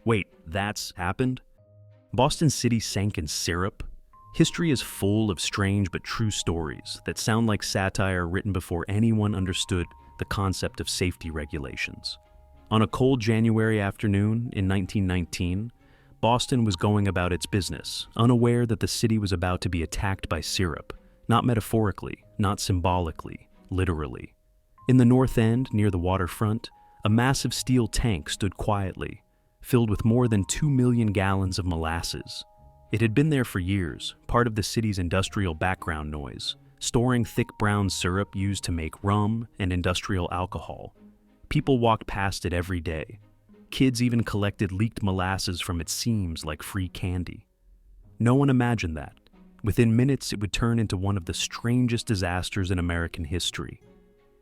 Wait, that's happened? Boston City sank in syrup? History is full of strange but true stories that sound like satire written before anyone understood the concept of safety regulations. On a cold January afternoon in 1919, Boston was going about its business, unaware that the city was about to be attacked by syrup, not metaphorically, not symbolically, literally. In the North End, near the waterfront, a massive steel tank stood quietly, filled with more than 2 million gallons of molasses. It had been there for years, part of the city's industrial background noise, storing thick brown syrup used to make rum and industrial alcohol. People walked past it every day. Kids even collected leaked molasses from its seams like free candy. No one imagined that. Within minutes, it would turn into one of the strangest disasters in American history.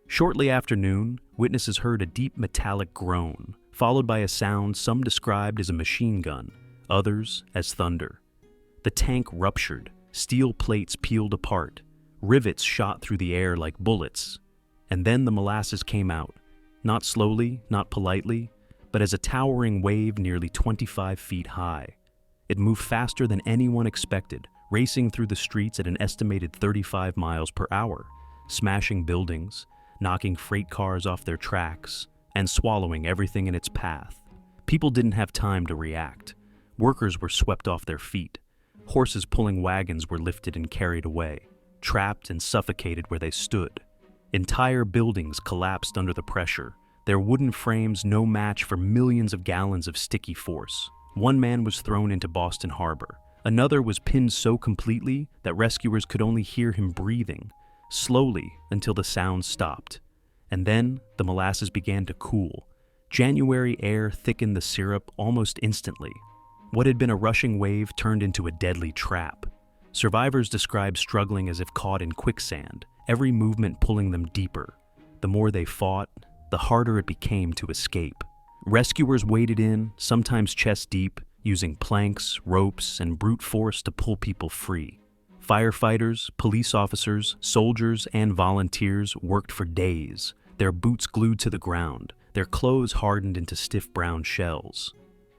Shortly after noon, witnesses heard a deep metallic groan, followed by a sound some described as a machine gun, others as thunder. The tank ruptured, steel plates peeled apart, rivets shot through the air like bullets. And then the molasses came out, not slowly, not politely, but as a towering wave nearly 25 feet high. It moved faster than anyone expected, racing through the streets at an estimated 35 miles per hour, smashing buildings, knocking freight cars off their tracks, and swallowing everything in its path. People didn't have time to react. Workers were swept off their feet. Horses pulling wagons were lifted and carried away, trapped and suffocated where they stood. Entire buildings collapsed under the pressure, their wooden frames no match for millions of gallons of sticky force. One man was thrown into Boston Harbor. Another was pinned so completely that rescuers could only hear him breathing, slowly until the sound stopped. And then the molasses began to cool. January air thickened the syrup almost instantly. What had been a rushing wave turned into a deadly trap. Survivors described struggling as if caught in quicksand, every movement pulling them deeper. The more they fought, the harder it became to escape. Rescuers waded in, sometimes chest deep, using planks, ropes, and brute force to pull people free. Firefighters, police officers, soldiers, and volunteers worked for days, their boots glued to the ground, their clothes hardened into stiff brown shells.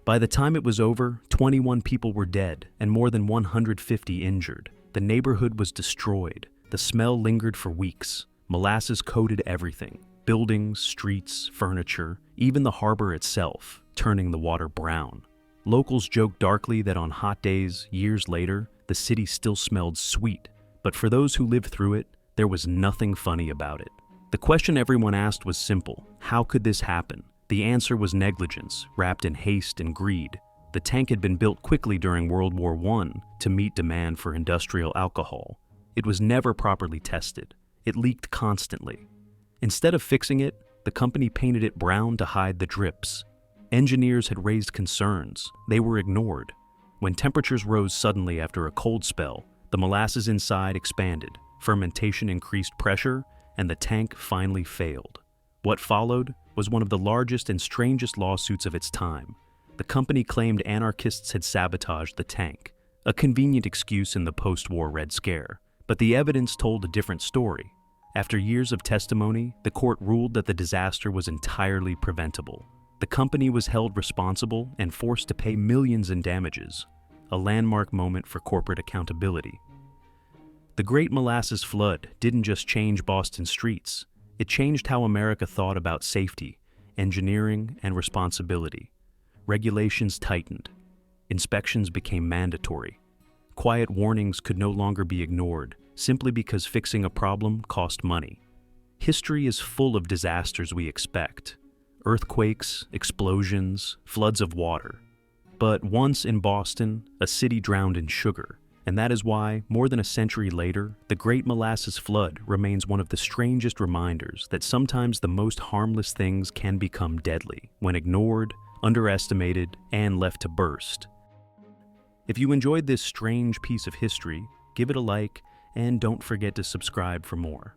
By the time it was over, 21 people were dead and more than 150 injured. The neighborhood was destroyed. The smell lingered for weeks. Molasses coated everything: buildings, streets, furniture, even the harbor itself, turning the water brown. Locals joked darkly that on hot days, years later, the city still smelled sweet, but for those who lived through it, there was nothing funny about it. The question everyone asked was simple: how could this happen? The answer was negligence, wrapped in haste and greed. The tank had been built quickly during World War I to meet demand for industrial alcohol. It was never properly tested. It leaked constantly. Instead of fixing it, the company painted it brown to hide the drips. Engineers had raised concerns. They were ignored. When temperatures rose suddenly after a cold spell, the molasses inside expanded, fermentation increased pressure, and the tank finally failed. What followed was one of the largest and strangest lawsuits of its time. The company claimed anarchists had sabotaged the tank, a convenient excuse in the post-war Red Scare. But the evidence told a different story. After years of testimony, the court ruled that the disaster was entirely preventable. The company was held responsible and forced to pay millions in damages, a landmark moment for corporate accountability. The Great Molasses Flood didn't just change Boston streets. It changed how America thought about safety, engineering, and responsibility. Regulations tightened. Inspections became mandatory. Quiet warnings could no longer be ignored, simply because fixing a problem cost money. History is full of disasters we expect: earthquakes, explosions, floods of water. But once in Boston, a city drowned in sugar. And that is why, more than a century later, the Great Molasses Flood remains one of the strangest reminders that sometimes the most harmless things can become deadly when ignored, underestimated, and left to burst. If you enjoyed this strange piece of history, give it a like and don't forget to subscribe for more.